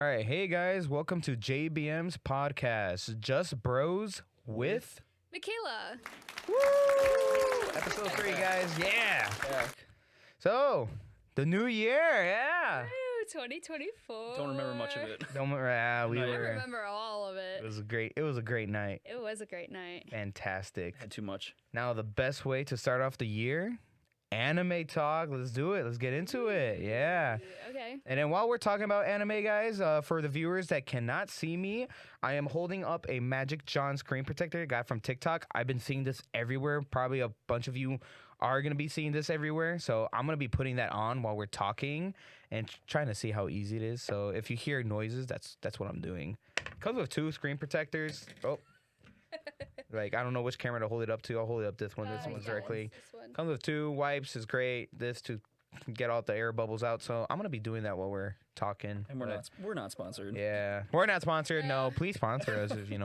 All right, hey guys, welcome to JBM's podcast, Just Bros with Michaela. Woo! Episode 3, guys. Yeah. So, the new year, yeah. Woo, 2024. Don't remember much of it. Don't we I were. remember all of It it. was a great night. It was a great night. Fantastic. Had too much. Now the best way to start off the year, anime talk. Let's do it. Let's get into it. Yeah. Okay. And then while we're talking about anime, guys, for the viewers that cannot see me, I am holding up a Magic John screen protector I got from TikTok. I've been seeing this everywhere. Probably a bunch of you are going to be seeing this everywhere. So I'm going to be putting that on while we're talking and trying to see how easy it is. So if you hear noises, that's what I'm doing. Comes with 2 screen protectors. Oh. Like, I don't know which camera to hold it up to. I'll hold it up this one. This one's directly. This one. Comes with 2 wipes. Is great. This to get all the air bubbles out. So I'm gonna be doing that while we're talking. And we're not sponsored. Yeah, we're not sponsored. No, please sponsor us if you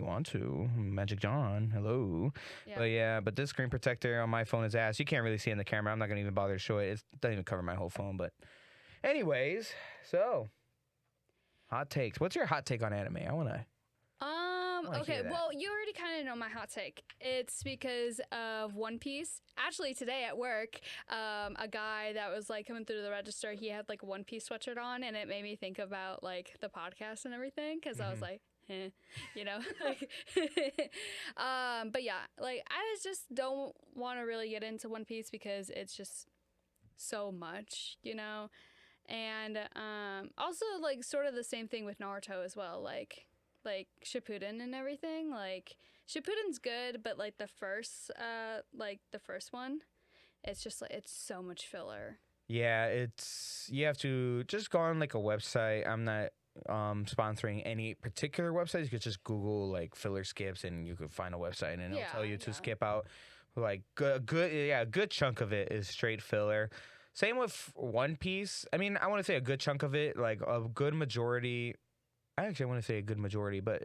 want to. Magic John, hello. Yeah. But this screen protector on my phone is ass. You can't really see it in the camera. I'm not gonna even bother to show it. It doesn't even cover my whole phone. But anyways, so hot takes. What's your hot take on anime? I wanna wanna Okay, hear that. well, you already kind of know my hot take. It's because of One Piece. Actually, today at work, a guy that was like coming through the register, he had like a One Piece sweatshirt on, and it made me think about like the podcast and everything because I was like, you know, but yeah, like I just don't want to really get into One Piece because it's just so much, you know, and also like sort of the same thing with Naruto as well, like Shippuden and everything. Like Shippuden's good, but like the first one, it's just like it's so much filler. Yeah, you have to just go on like a website. I'm not sponsoring any particular websites. You could just Google like filler skips and you could find a website and it'll tell you to skip out like a good chunk of it is straight filler. Same with One Piece. I mean, I want to say a good chunk of it, like a good majority. I want to say a good majority, but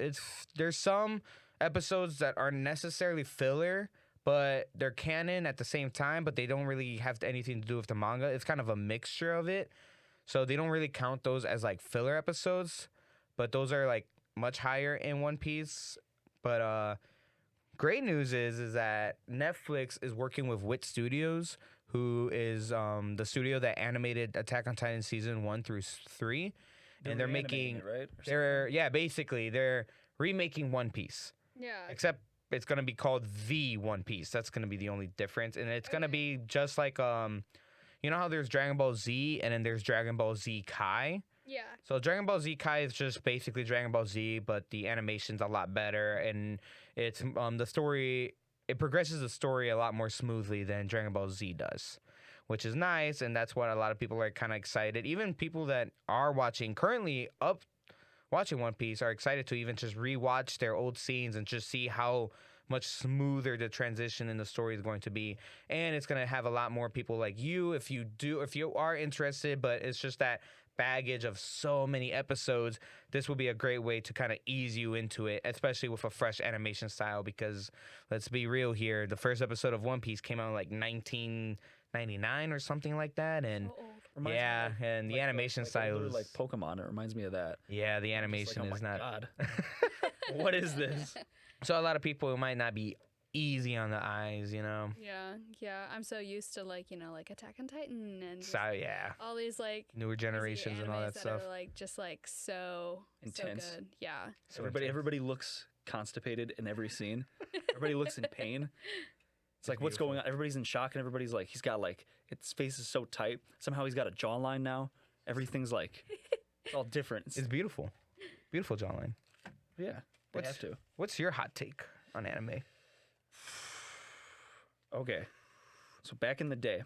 there's some episodes that aren't necessarily filler, but they're canon at the same time, but they don't really have anything to do with the manga. It's kind of a mixture of it. So they don't really count those as like filler episodes, but those are like much higher in One Piece. But great news is that Netflix is working with Wit Studios, who is the studio that animated Attack on Titan season 1 through 3. And they're making it, right? Basically they're remaking One Piece. Yeah. Except it's gonna be called The One Piece. That's gonna be the only difference, and it's gonna be just like you know how there's Dragon Ball Z and then there's Dragon Ball Z Kai. Yeah. So Dragon Ball Z Kai is just basically Dragon Ball Z, but the animation's a lot better, and it's the story. It progresses the story a lot more smoothly than Dragon Ball Z does, which is nice, and that's what a lot of people are kind of excited. Even people that are currently watching One Piece are excited to even just rewatch their old scenes and just see how much smoother the transition in the story is going to be. And it's going to have a lot more people like you if you are interested, but it's just that baggage of so many episodes. This will be a great way to kind of ease you into it, especially with a fresh animation style, because let's be real here, the first episode of One Piece came out in like 1999 or something like that, and So old. and the animation style is like Pokemon. It reminds me of that. yeah, the animation Like, oh is my not. God. What is this? So a lot of people might not be easy on the eyes, you know. Yeah. I'm so used to like, you know, like Attack on Titan and just So yeah, all these like newer generations and all animes that stuff. are like just like so Intense. So good. Yeah. So Everybody looks constipated in every scene. Everybody looks in pain. It's like, what's going on? Everybody's in shock, and everybody's like, he's got like, its face is so tight. Somehow he's got a jawline now. Everything's like, it's all different. It's beautiful, beautiful jawline. Yeah, they have to. What's your hot take on anime? Okay, so back in the day,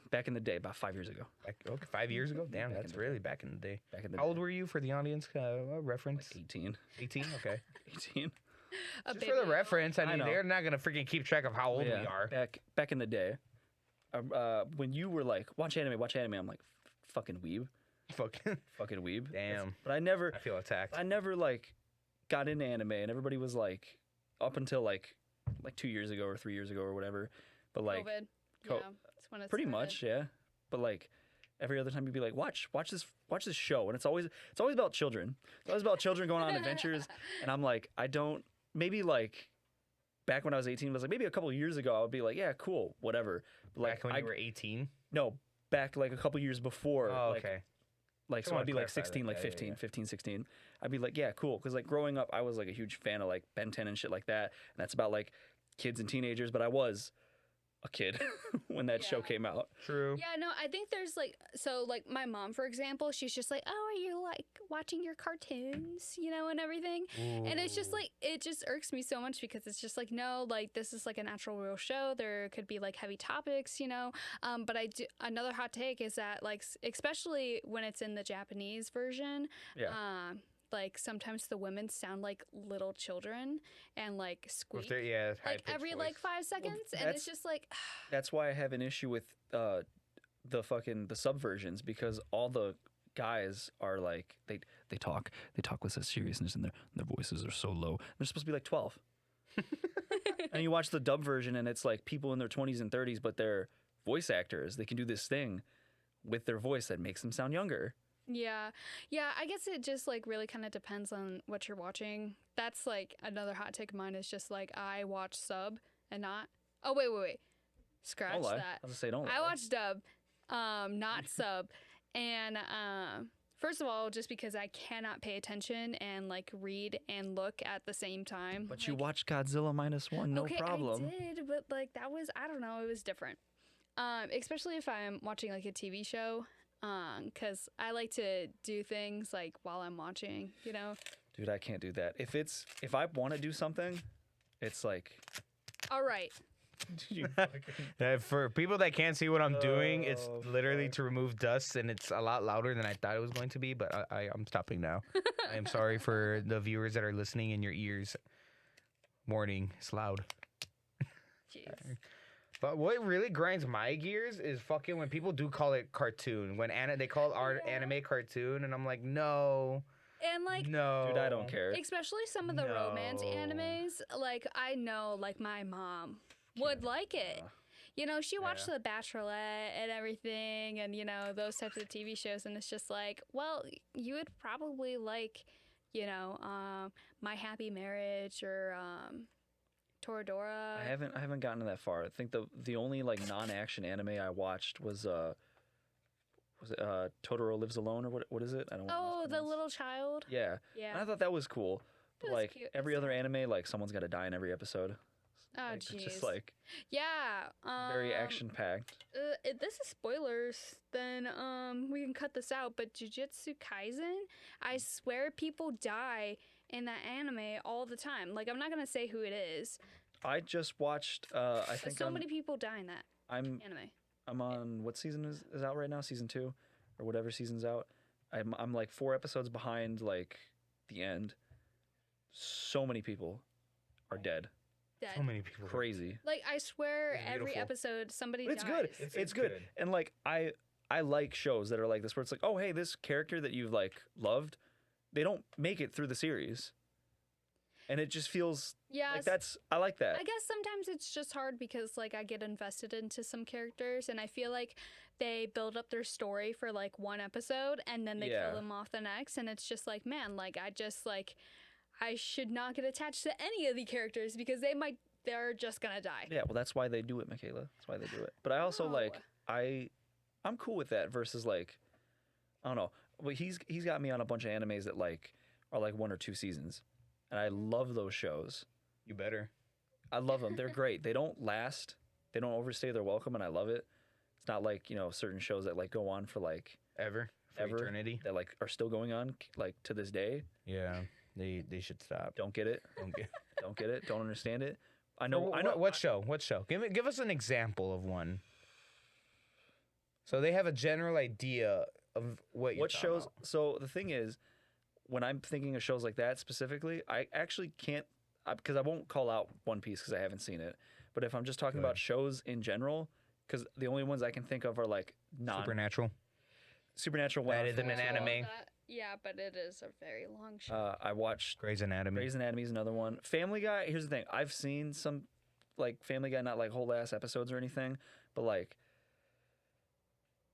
about 5 years ago. Okay, 5 years ago. Damn, that's really back in the day. Back in the How old were you for the audience reference? 18. 18. Okay. 18. A Just for the baby. reference, I mean, know. they're not gonna freaking keep track of how old we are. Back in the day, when you were like, watch anime, I'm like, fucking weeb. Fucking weeb. Damn. But I never, I feel attacked. I never like got into anime, and everybody was like, up until like 2 years ago or 3 years ago or whatever. But like, COVID. Co- Yeah. That's when it pretty started. much, yeah. But like, Every other time you'd be like, watch this show, and it's always about children. It's always about children going on adventures, and I'm like, I don't. Maybe like back when I was 18, I was like maybe a couple of years ago, I would be like, yeah, cool, whatever. But like Back when you were 18? No, back like a couple years before. Oh, like, okay. Like, so I'd be like 16, like 15, 15, 16. I'd be like, yeah, cool. Because like growing up, I was like a huge fan of like Ben 10 and shit like that. And that's about like kids and teenagers. But I was a kid when that show came out. True. Yeah, no, I think there's like, so like my mom, for example, she's just like, oh, are you like watching your cartoons, you know, and everything? Ooh. And it's just like, it just irks me so much because it's just like, no, like this is like a natural real show. There could be like heavy topics, you know? But another hot take is that like, especially when it's in the Japanese version, like sometimes the women sound like little children and like squeak like every voice. Like 5 seconds, and it's just like that's why I have an issue with the subversions, because all the guys are like they talk with such seriousness and their voices are so low. They're supposed to be like 12. And you watch the dub version and it's like people in their 20s and 30s, but they're voice actors. They can do this thing with their voice that makes them sound younger. Yeah, I guess it just like really kind of depends on what you're watching. That's like another hot take of mine is just like I watch sub and not. Oh wait, scratch don't lie. that. I was gonna say don't lie. I watch dub, not sub, and first of all, just because I cannot pay attention and like read and look at the same time. But like, you watched Godzilla -1, no problem. I did, but like that was, I don't know, it was different. Especially if I'm watching like a TV show. Because I like to do things like while I'm watching, you know? Dude, I can't do that. If I want to do something, it's like... All right. For people that can't see what I'm doing, it's literally to remove dust, and it's a lot louder than I thought it was going to be, but I'm stopping now. I am sorry for the viewers that are listening in your ears. Warning, it's loud. Jeez. But what really grinds my gears is fucking when people do call it cartoon. When they call it anime cartoon, and I'm like, no. And like, no. Dude, I don't care. Especially some of the romance animes. Like, I know, like, my mom would like it. You know, she watched The Bachelorette and everything, and, you know, those types of TV shows, and it's just like, well, you would probably like, you know, My Happy Marriage or... Toradora. I haven't gotten that far. I think the only like non-action anime I watched was it Totoro Lives Alone, or what is it? I don't know. Oh, the little child. Yeah. And I thought that was cool. But like cute. every other anime, like someone's got to die in every episode. Oh, like, jeez. Just like very action packed. This is spoilers. Then we can cut this out. But Jujutsu Kaisen, I swear people die in that anime all the time. Like, I'm not gonna say who it is. I just watched. I think so many people die in that anime. I'm on what season is out right now? Season 2, or whatever season's out. I'm like 4 episodes behind like the end. So many people are dead. So many people. Crazy. Like, I swear every episode somebody dies. It's good. It's good. And like I like shows that are like this, where it's like, oh hey, this character that you've like loved, they don't make it through the series. And it just feels like I like that. I guess sometimes it's just hard because like I get invested into some characters and I feel like they build up their story for like one episode and then they kill them off the next, and it's just like, man, like I should not get attached to any of the characters because they're just gonna die. Yeah, well that's why they do it, Michaela. That's why they do it. But I also I'm cool with that versus like, I don't know. Well, he's got me on a bunch of animes that like are like 1 or 2 seasons. And I love those shows. You better. I love them. They're great. They don't last. They don't overstay their welcome, and I love it. It's not like, you know, certain shows that like go on for like ever eternity, that like are still going on like to this day. Yeah, they should stop. Don't get it. Don't get it. Don't understand it. I know. What show? What show? Give us an example of one. So they have a general idea of what shows. About. So the thing is, when I'm thinking of shows like that specifically, I actually can't, because I won't call out One Piece because I haven't seen it. But if I'm just talking about shows in general, because the only ones I can think of are like Supernatural. Added them in anime. Yeah, but it is a very long show. I watched Grey's Anatomy. Grey's Anatomy is another one. Family Guy. Here's the thing: I've seen some like Family Guy, not like whole ass episodes or anything, but like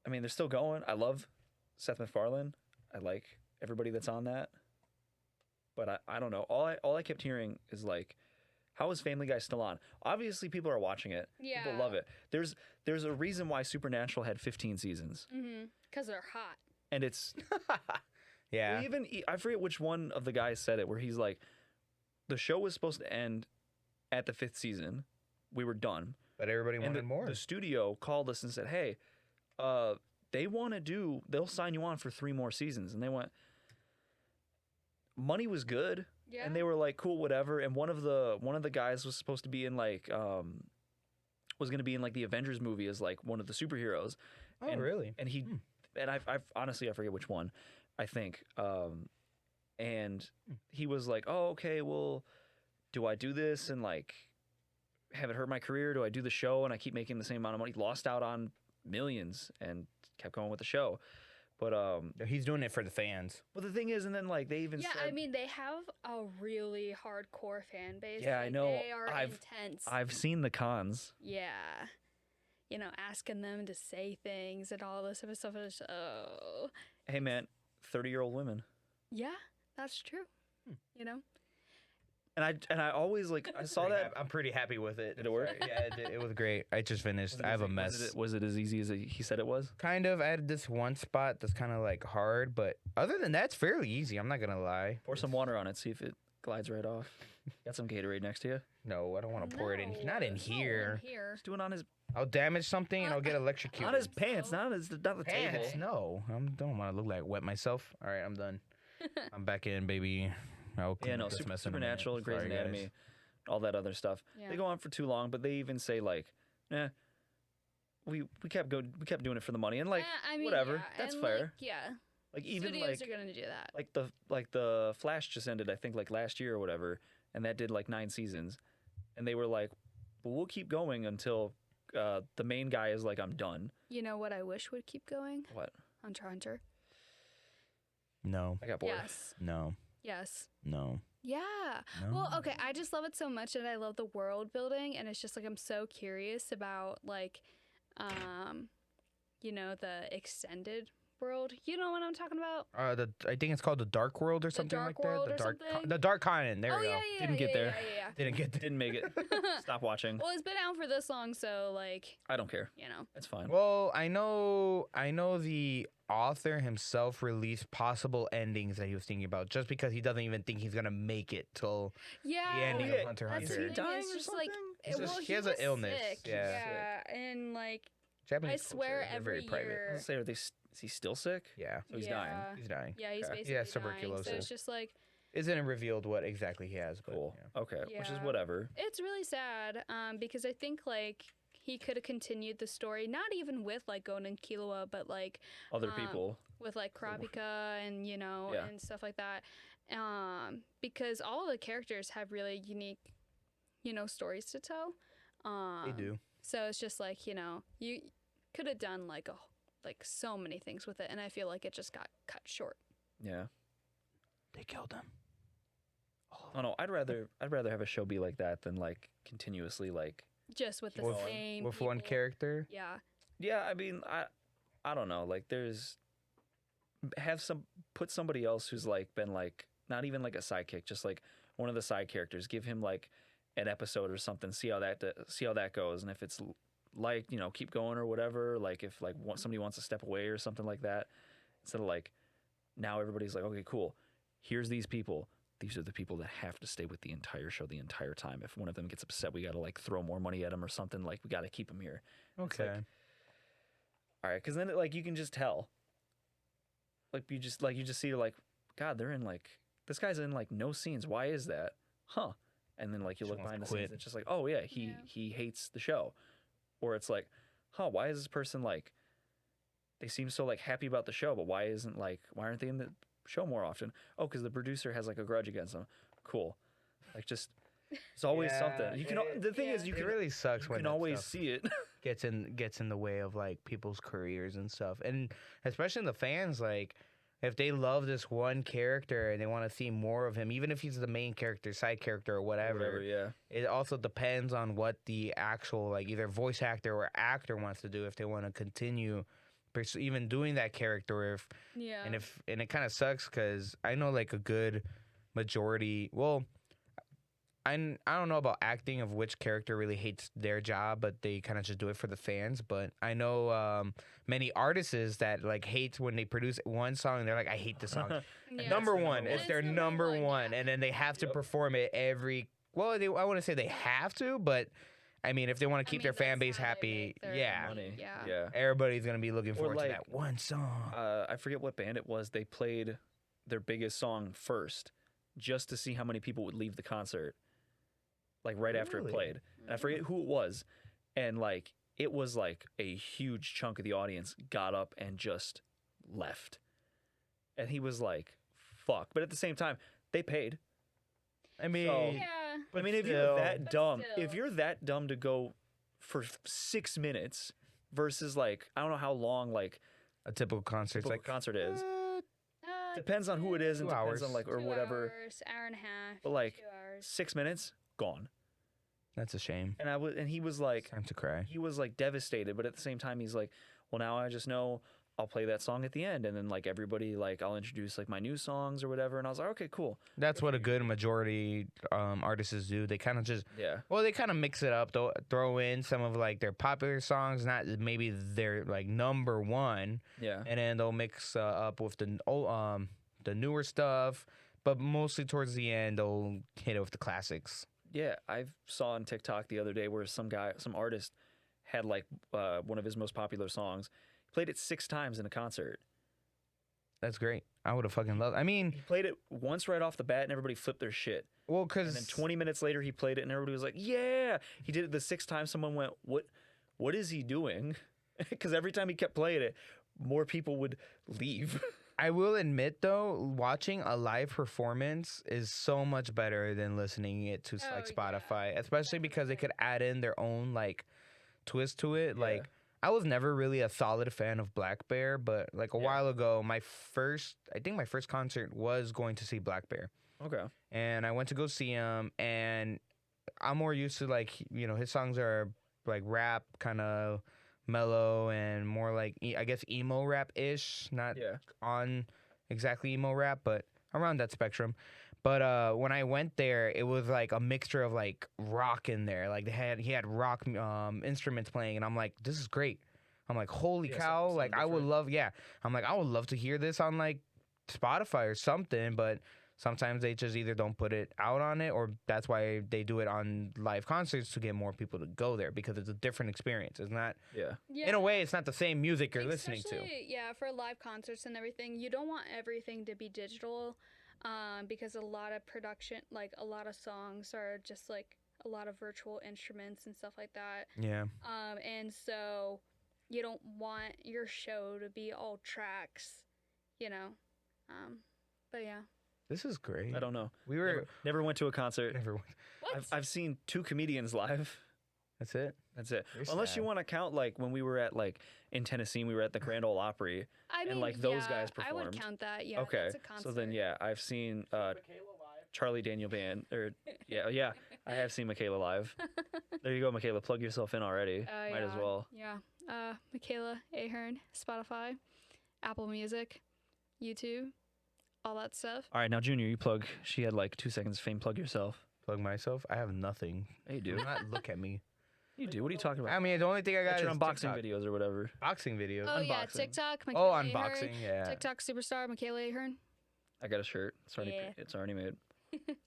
I mean, they're still going. I love Seth MacFarlane. I like everybody that's on that. But I don't know. All I kept hearing is like, how is Family Guy still on? Obviously, people are watching it. Yeah. People love it. There's a reason why Supernatural had 15 seasons. Because they're hot. And it's Yeah. even I forget which one of the guys said it, where he's like, the show was supposed to end at the 5th season. We were done. But everybody And wanted more. the studio called us and said, hey, they'll sign you on for 3 more seasons. And they went, money was good. Yeah. And they were like, cool, whatever. And one of the guys was supposed to be in like was going to be in like the Avengers movie as like one of the superheroes. Oh, and, really? And he and I've honestly I forget which one. I think and he was like, "Oh, okay, well, do I do this and like have it hurt my career? Do I do the show and I keep making the same amount of money?" Lost out on millions and kept going with the show. But He's doing it for the fans. well, the thing is, and then like they even Yeah, said, I mean, they have a really hardcore fan base. Yeah, I Like, know. They are intense. I've seen the cons. Yeah. You know, asking them to say things and all this other stuff. Is, oh. Hey, man, 30-year-old women. Yeah, that's true. You know? And I always like I saw that. I'm pretty happy with it. Did it work? Yeah, it was great. I just finished. I have a mess. Was it as easy as he said it was? Kind of. I had this one spot that's kind of like hard, but other than that, it's fairly easy. I'm not gonna lie. Pour some water on it, see if it glides right off. Got some Gatorade next to you. No, I don't want to pour it in. Not in here. Just do it on his I'll damage something and I'll get electrocuted. on his pants, not the pants. table. No, I don't want to look like wet myself. All right, I'm done. I'm back in, baby. I'll Yeah, clean no, up this mess in a minute. Supernatural, Grey's Sorry, guys. Anatomy, all that other stuff. Yeah. They go on for too long, but they even say like, we kept doing it for the money and like I mean, whatever. yeah, That's and, fair. Like, yeah. Like even Studios like are going to do that. like the Flash just ended, I think like last year or whatever, and that did like 9 seasons, and they were like, well, we'll keep going until the main guy is like, I'm done. You know what I wish would keep going? What? Hunter x Hunter. No, I got bored. Yes. no, Yes. no. Yeah. No. Well, okay. I just love it so much, and I love the world building, and it's just like I'm so curious about like, you know, the extended world. You know what I'm talking about? I think it's called the Dark World or something Dark like that. World The or Dark, something? the Dark Continent. There oh we go. yeah, yeah. Didn't get yeah, there. Yeah. Didn't get there. Didn't make it. Stop watching. Well, it's been out for this long, so like, I don't care. you know. It's fine. Well, I know the author himself released possible endings that he was thinking about, just because he doesn't even think he's gonna make it till Yeah. the ending yeah. of Hunter x That's Hunter. the thing, dying it's or just like, He's well, just- he has an was illness, sick, yeah. and like, Japanese I swear culture, they're very every private. year- I was gonna say, is he still sick? Yeah, So he's dying. he's dying. Yeah, he's Okay. basically He has dying. So tuberculosis. it's just like, Isn't revealed what exactly he has, but Cool. yeah. Okay. Which is Yeah. whatever. it's really sad, because I think like he could have continued the story, not even with like Gon and Killua, but like Other people. with like Kurapika and you know Yeah. and stuff like that, because all the characters have really unique, you know, stories to tell. They do. So it's just like, you know, you could have done like so many things with it, and I feel like it just got cut short. Yeah. They killed him. Oh no, I'd rather have a show be like that than like continuously like. Just with the With- same With one people. character. Yeah. Yeah, I mean, I don't know. Like, put somebody else who's like been like not even like a sidekick, just like one of the side characters. Give him like an episode or something. See how that goes, and if it's like, you know, keep going or whatever. Like if like somebody wants to step away or something like that, instead of like now everybody's like, okay, cool. Here's these people. These are the people that have to stay with the entire show the entire time. If one of them gets upset, we got to like throw more money at them or something. Like we got to keep them here. It's Okay. like, all right, because then like you can just tell. Like you just see like, God, they're in like this guy's in like no scenes. Why is that? Huh? And then like you Just look wants behind to the scenes, quit. it's just like, oh yeah, he hates the show, or it's like, huh? Why is this person like? They seem so like happy about the show, but why aren't they in the show more often? Oh, because the producer has like a grudge against them. Cool. Like just it's always Yeah, something. You can. The thing is, you It can really sucks when can that always stuff see it. gets in the way of like people's careers and stuff, and especially the fans. Like, if they love this one character and they want to see more of him, even if he's the main character, side character, or whatever, yeah. it also depends on what the actual like either voice actor or actor wants to do. If they want to continue even doing that character. Yeah. And it kind of sucks because I know like a good majority. Well, I don't know about acting of which character really hates their job, but they kind of just do it for the fans. But I know many artists that like hate when they produce one song and they're like, I hate this song. Yeah. Number one, It's it's their number number one, one, yeah. and then they have to perform it every. Well, I wouldn't say they have to, but I mean, if they want to keep their fan base happy, yeah, Money. Yeah. Yeah. everybody's gonna be looking forward like, to that one song. I forget what band it was. They played their biggest song first, just to see how many people would leave the concert, like right after it Really? played. And I forget who it was, and like it was like a huge chunk of the audience got up and just left, and he was like, "Fuck!" But at the same time, they paid. I mean, So- Yeah. I mean, if still- you're that But dumb, if still. you're that dumb to go for 6 minutes versus like I don't know how long like a typical concert's a like concert is. Uh, Depends on who it is and 2 depends on hours. like or 2 whatever. hours, hour and a half. But, like, 2 hours. 6 minutes gone. that's a shame. And he was like Time to cry. devastated, but at the same time he's like, well, now I just know I'll play that song at the end, and then like everybody like I'll introduce like my new songs or whatever, and I was like, okay, cool. That's what a good majority artists do. They kind of just Yeah. they kind of mix it up. Throw in some of like their popular songs, not maybe their like number one, Yeah. and then they'll mix up with the newer stuff. But mostly towards the end, they'll hit it with the classics. Yeah, I saw on TikTok the other day where some artist had like one of his most popular songs. He played it 6 times in a concert. That's great. I would have fucking loved. I mean, He played it once right off the bat, and everybody flipped their shit. well, And because then 20 minutes later, he played it, and everybody was like, "Yeah!" He did it the 6th time. Someone went, What is he doing?" Because every time he kept playing it, more people would leave. I will admit though, watching a live performance is so much better than listening it to like Oh, Spotify, especially because they could add in their own like twist to it. Yeah. Like I was never really a solid fan of Black Bear, but like a Yeah. while ago, I think my first concert was going to see Black Bear, Okay. and I went to go see him, and I'm more used to like his songs are like rap kind of mellow and more like I guess emo rap ish, not Yeah. on exactly emo rap, but around that spectrum. But when I went there, it was like a mixture of like rock in there. Like he had rock instruments playing, and I'm like, this is great. I'm like, holy Yeah, cow! something Like I would different. love, I'm like, I would love to hear this on like Spotify or something, but sometimes they just either don't put it out on it, or that's why they do it on live concerts to get more people to go there because it's a different experience. It's not, Yeah. Yeah. in a way, it's not the same music you're listening to. Especially, yeah, for live concerts and everything, you don't want everything to be digital, because a lot of production, like a lot of songs are just like a lot of virtual instruments and stuff like that. Yeah. And so you don't want your show to be all tracks, you know. But yeah. This is great. I don't know. We were Never went to a concert. never. What? I've seen 2 comedians live. That's it. That's it. You're Unless you sad. want to count like when we were at like in Tennessee, we were at the Grand Ole Opry. I and, mean, like, those yeah, guys I would performed. count that. Yeah. Okay. That's a concert. So then yeah, I've seen Charlie Daniel Band or yeah, I have seen Michaela live. There you go, Michaela. Plug yourself in already. Might as yeah, well. Yeah. Michaela Ahern, Spotify, Apple Music, YouTube, all that stuff. All right, now Junior, you plug. She had like 2 seconds of fame. Plug yourself. Plug myself. I have nothing. Hey, Do do. not look at me. You do. What are you talking about? I mean, the only thing I got Got your is unboxing TikTok. videos or whatever. Boxing video. Oh yeah, Unboxing. TikTok. Oh, Michaela Ahern, unboxing. Yeah. TikTok superstar Michaela Ahern. I got a shirt. Yeah. It's already made.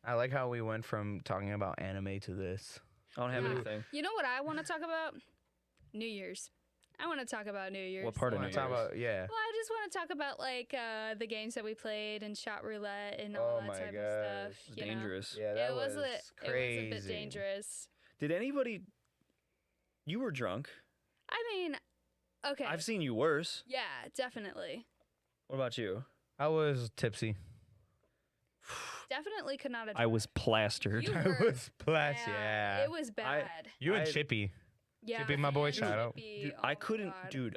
I like how we went from talking about anime to this. I don't have Yeah. anything. You know what I want to talk about? New Year's. I want to talk about New Year's. What part of Wanna New talk Year's? about yeah. Well, I just want to talk about like the games that we played and shot roulette and all Oh that my type gosh. of stuff. It's you know? dangerous. Yeah, It that was, was crazy. It was a bit dangerous. Did anybody? You were drunk. I mean, okay. I've seen you worse. Yeah, definitely. What about you? I was tipsy. Definitely could not have. I was plastered. You I were was plus yeah. It was bad. You and I- Chippy. yeah. Chippy, my boy, and shout out. Chippy, Dude, oh I my couldn't, God. dude.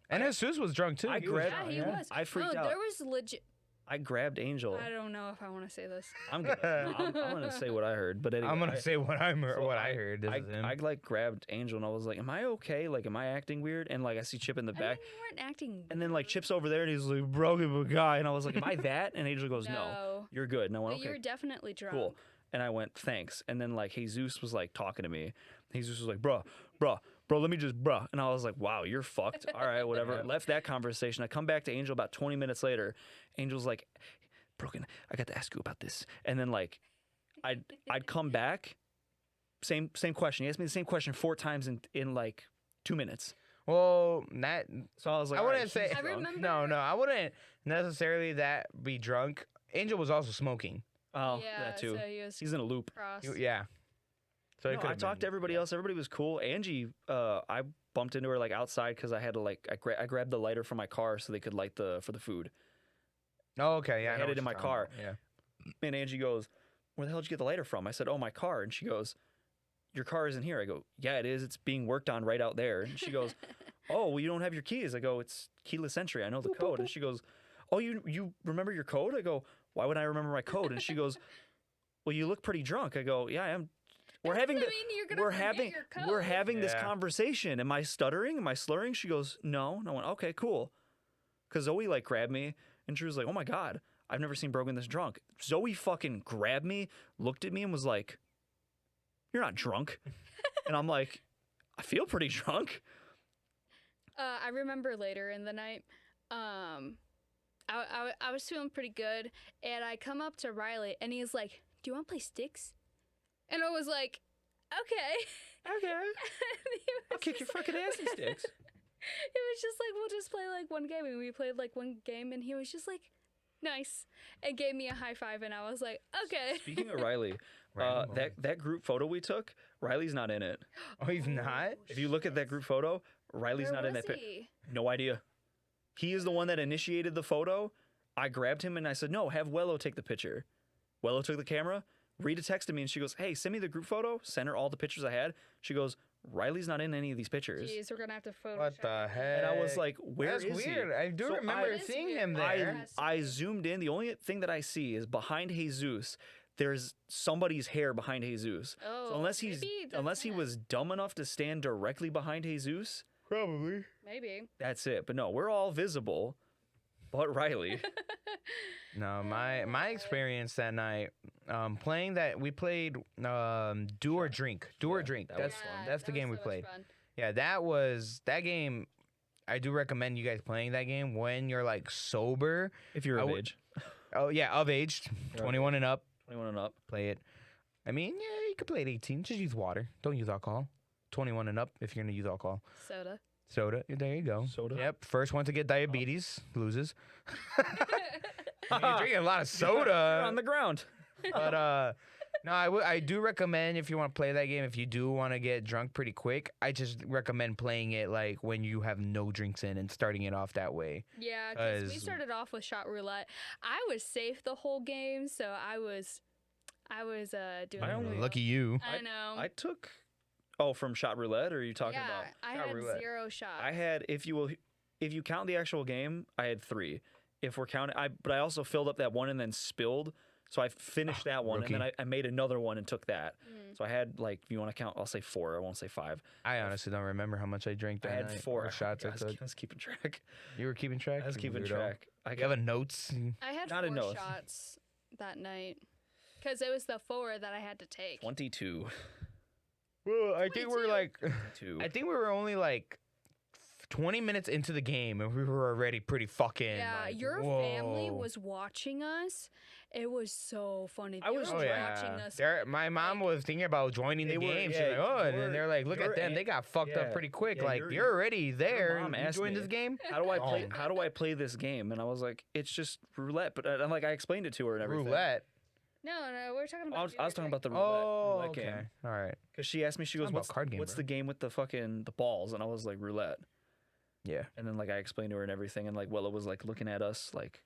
And Jesus was drunk too. I He was grabbed- Yeah, drunk, he was. I freaked no, out. There was legit. I grabbed Angel. I don't know if I want to say this. I'm gonna say what I heard, but anyway, I'm gonna say what I heard. This I, is him. I like grabbed Angel and I was like, "Am I okay? Like, am I acting weird?" And like, I see Chip in the I back, mean, you weren't acting. and then like Chip's over there and he's like, "Broken guy," and I was like, "Am I that?" And Angel goes, "No, No. you're good." And I went, But you were "Okay, definitely drunk. cool." And I went, "Thanks." And then like Jesus was like talking to me. Jesus was like, "Bro, let me just, bruh." And I was like, "Wow, you're fucked." All right, whatever. Left that conversation. I come back to Angel about 20 minutes later. Angel's like, "Broken, I got to ask you about this." And then like, I'd come back, same question. He asked me the same question 4 times in like 2 minutes. Well, that So I was like, I "All right, wouldn't say. he's I drunk." remember- No, I wouldn't necessarily be drunk. Angel was also smoking. Oh, Yeah, that too. so he was He's in a loop. cross. Yeah. So No, I talked to everybody else. Everybody was cool. Angie, I bumped into her like outside because I had to like I grabbed the lighter from my car so they could light for the food. Oh, okay. Yeah, I know had what it in you're my talking car. about. Yeah. And Angie goes, "Where the hell did you get the lighter from?" I said, "Oh, my car." And she goes, "Your car isn't here." I go, "Yeah, it is. It's being worked on right out there." And she goes, "Oh, well, you don't have your keys." I go, "It's keyless entry. I know the code." And she goes, "Oh, you remember your code?" I go, "Why would I remember my code?" And she goes, "Well, you look pretty drunk." I go, "Yeah, I am." We're having doesn't mean you're gonna we're forget having your code. we're having this Yeah. conversation. Am I stuttering? Am I slurring? She goes, "No." And I went, "Okay, cool." Because Zoe like grabbed me and she was like, "Oh my god, I've never seen Brogan this drunk." Zoe fucking grabbed me, looked at me, and was like, "You're not drunk." And I'm like, "I feel pretty drunk." I remember later in the night, I was feeling pretty good, and I come up to Riley, and he's like, "Do you want to play sticks?" And I was like, "Okay." Okay, And he I'll was kick your just fucking ass in sticks. It was just like, we'll just play like one game, and we played like one game, and he was just like, "Nice," and gave me a high five, and I was like, "Okay." Speaking of Riley, Random that group photo we took, Riley's not in it. Oh, he's not. If you look at that group photo, Riley's Where not in was that picture. he? No idea. He is the one that initiated the photo. I grabbed him and I said, "No, have Wello take the picture." Wello took the camera. Rita texted me and she goes, "Hey, send me the group photo." Sent her all the pictures I had. She goes, "Riley's not in any of these pictures." Jeez, we're gonna have to Photoshop. What the heck? And I was like, "Where That's is weird. he?" I do So remember It is seeing weird. him there. I zoomed in. The only thing that I see is behind Jesus. There's somebody's hair behind Jesus. Oh, So unless maybe that's he him. was dumb enough to stand directly behind Jesus, Probably. Maybe. that's it. But no, we're all visible, but Riley. No, my experience that night, playing that we played Do or Drink. Do or Drink. that was That's fun. that's the that game was we so much played. fun. Yeah, that game. I do recommend you guys playing that game when you're like sober. If you're I of would- age, Oh yeah, of age, 21 and up. 21 and up. Play it. I mean, yeah, you could play at 18. Just use water. Don't use alcohol. 21 and up if you're gonna use alcohol. Soda. Soda. There you go. Soda. Yep. First one to get diabetes loses. You're drinking a lot of soda. on the ground. But no, I do recommend if you want to play that game, if you do want to get drunk pretty quick, I just recommend playing it like when you have no drinks in and starting it off that way. Yeah, because we 'Cause- started off with shot roulette. I was safe the whole game, so I was doing. I only- pretty Lucky well. you. I know. I took. From shot roulette, or are you talking yeah, about? I shot had roulette? 0 shots. I had, if you count the actual game, I had 3. If we're counting, but I also filled up that one and then spilled. So I finished that one, and then rookie. I made another one and took that. Mm. So I had like, if you want to count, I'll say 4. I won't say 5. I honestly don't remember how much I drank that I had night, 4 or shots I I took. was keeping track. You were keeping track? I was You keeping weirdo. track. I You have a notes? I had Not a 4 note. shots that night because it was the 4 that I had to take. 22. Well, I think we're 22. like, 22. I think we were only like 20 minutes into the game and we were already pretty fucking. Yeah, like, your family whoa. was watching us. It was so funny. I They was were Oh yeah, watching us. my mom was thinking about joining the They were- game. She's yeah, like, oh, and your- then they're like, look your at them, aunt- they got fucked yeah, up pretty quick. yeah, like your- you're already there. mom You asked joined me, this game. How do I play? Oh. How do I play this game? And I was like, it's just roulette. But I'm like, I explained it to her and everything. Roulette. No, we're talking about. I was talking about the Oh, roulette okay. game. All right. Because she asked me, she goes, Talking about "What's card game, what's bro." the game with the fucking the balls?" And I was like, "Roulette." Yeah. And then like I explained to her and everything, and like Willa was like looking at us like,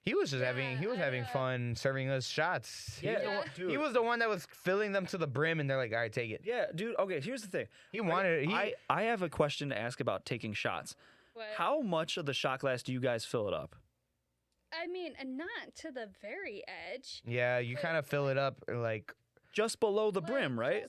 He was just Yeah, having fun serving us shots. He was the Yeah. one- dude. He was the one that was filling them to the brim, and they're like, all right, take it. "Yeah, dude. Okay, here's the thing. He wanted it. I have a question to ask about taking shots. What? How much of the shot glass do you guys fill it up? I mean, not to the very edge. Yeah, you kind of fill it up like. Just below the Like, brim, right?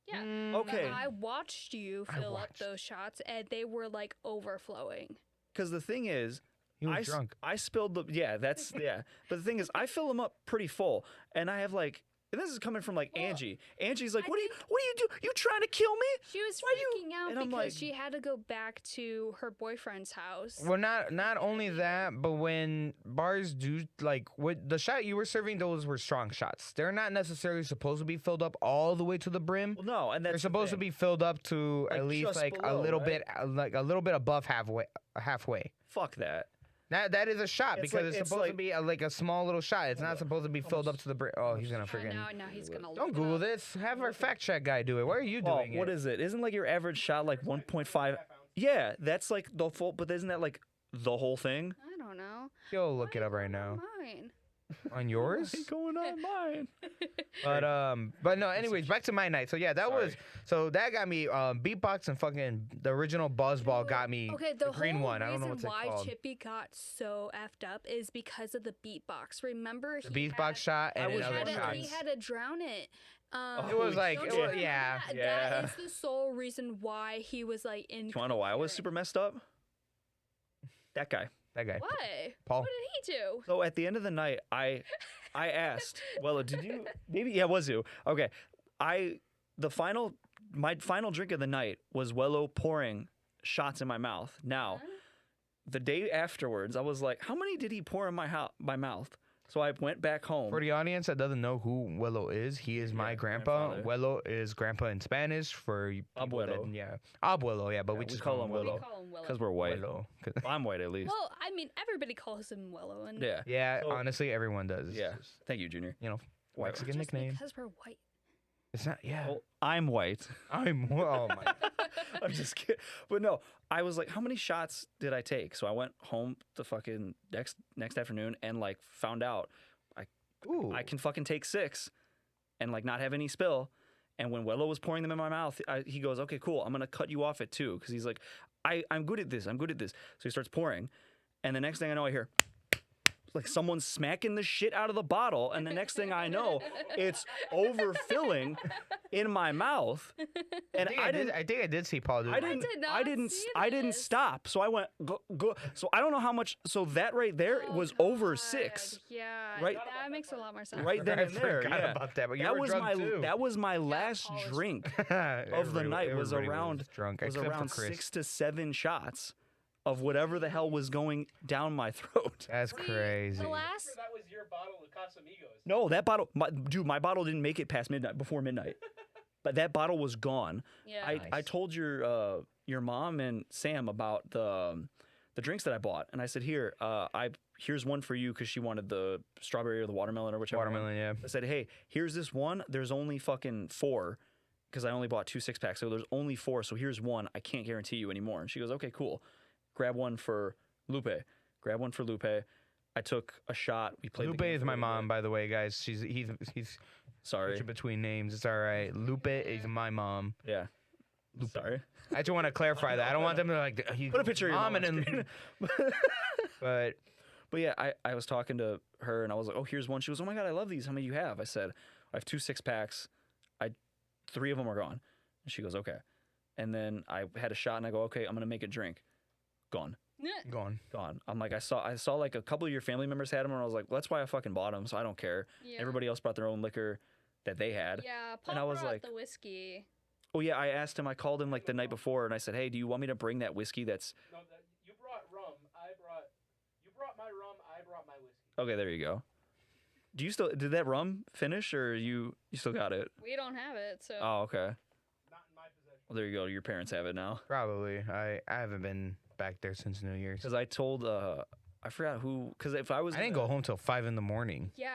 Yeah. Okay. I watched you fill up those shots, and they were like overflowing. Because the thing is, He was drunk. I spilled the But the thing is, I fill them up pretty full, and I have like. And this is coming from like Angie. Angie's like, what do you do? You trying to kill me? She was Why freaking out And I'm because like- she had to go back to her boyfriend's house. Well, not only that, but when bars do like what the shot you were serving, those were strong shots. They're not necessarily supposed to be filled up all the way to the brim. Well, no, and that's They're supposed to be filled up to Like, at least just like a below, little right? bit, like a little bit above halfway. Fuck that. That is a shot It's because like- it's it's supposed to like- be like a small little shot. It's not supposed to be filled up to the brim. Oh, he's gonna freaking. Now he's gonna look Don't it Google up. this. Have our fact check guy do it. Why are you Well, doing what it? is it? Isn't like your average shot like 1.5? Yeah, that's like the full. But isn't that like the whole thing? I don't know. Yo, look it up right now. Mine. On yours? What's going on mine? But no. Anyways, back to my night. So yeah, that got me. Beatbox and fucking the original Buzzball got me. Okay, the green whole one. I don't know reason what's it why called. Chippy got so effed up is because of the beatbox. Remember, The beatbox shot and was another wondering. shot. he had to drown it. It was like, don't it you was, remember yeah. that? Yeah. That is the sole reason why he was like in. Do you want to know why I was super messed up? That guy. That guy. Why? Paul. What did he do? So at the end of the night, I asked, well, did you? Maybe yeah, it was you. Okay, my final drink of the night was Wello pouring shots in my mouth. Now, the day afterwards, I was like, how many did he pour in my mouth? So I went back home. For the audience that doesn't know who Wello is, he is my grandpa. grandfather. Wello is grandpa in Spanish for you people that- Abuelo. yeah. Abuelo, yeah, but we we just call call him him We Wello. call him Willow. Because we're white. Wello. I'm white at least. Well, I mean, everybody calls him Willow, and Yeah. Yeah, So- honestly, everyone does. It's Yeah. just, Thank you, Junior. you know, White. Mexican just nickname. because we're white. It's not, yeah. Well, I'm white. I'm, oh my. I'm just kidding. But no, I was like, how many shots did I take? So I went home the fucking next afternoon and like found out Ooh. I can fucking take 6 and like not have any spill. And when Wello was pouring them in my mouth, he goes, okay, cool. I'm going to cut you off at 2. Cause he's like, I'm good at this. I'm good at this. So he starts pouring. And the next thing I know, I hear like someone smacking the shit out of the bottle. And the next thing I know, it's overfilling in my mouth. And I think I did see Paul do I that. didn't. did not I didn't. see I didn't this. stop. So I went go. So I don't know how much. So that right there Oh, was over God. 6. Yeah, Right- that makes a lot more sense. Right then I and there. forgot Yeah. about that, but you that were was drunk my. too. That was my last Paul was drink of the Everybody- night. Was everybody around drunk was except for around Chris. 6 to 7 shots of whatever the hell was going down my throat. That's crazy. The last, That was your bottle of Casamigos. No, that bottle, my bottle didn't make it past midnight. Before midnight, but that bottle was gone. yeah, I told your mom and Sam about the drinks that I bought, and I said, here's one for you because she wanted the strawberry or the watermelon or whichever. Watermelon, yeah. I said, hey, here's this one. There's only fucking 4 because I only bought 2 6-packs, so there's only 4. So here's one. I can't guarantee you anymore. And she goes, okay, cool. Grab one for Lupe. Grab one for Lupe. I took a shot. We played. the Lupe game is for a my little mom, bit. by the way, guys. He's Sorry. switching between names. It's all right. Lupe is my mom. Yeah. Sorry. I just want to clarify that. I don't want them to like Put a picture of your mom and on then, but But yeah, I was talking to her and I was like, oh, here's one. She goes, oh my God, I love these. How many do you have? I said, I have 2 6-packs. 3 of them are gone. And she goes, okay. And then I had a shot and I go, okay, I'm going to make a drink. Gone. gone. Gone. I'm like, I saw like a couple of your family members had them and I was like, well, that's why I fucking bought them. So I don't care. yeah. Everybody else brought their own liquor that they had. Yeah, Paul and I was brought like- the whiskey. Oh yeah, I asked him. I called him like the night before and I said, hey, do you want me to bring that whiskey that's... No, you brought rum. You brought my rum. I brought my whiskey. Okay, there you go. Do you still... Did that rum finish or you still got it? We don't have it, so Oh, okay. Not in my possession. Well, there you go. Your parents have it now. Probably. I haven't been back there since New Year's. Because I told, I forgot who, because if I was... I didn't go home till 5 in the morning yeah.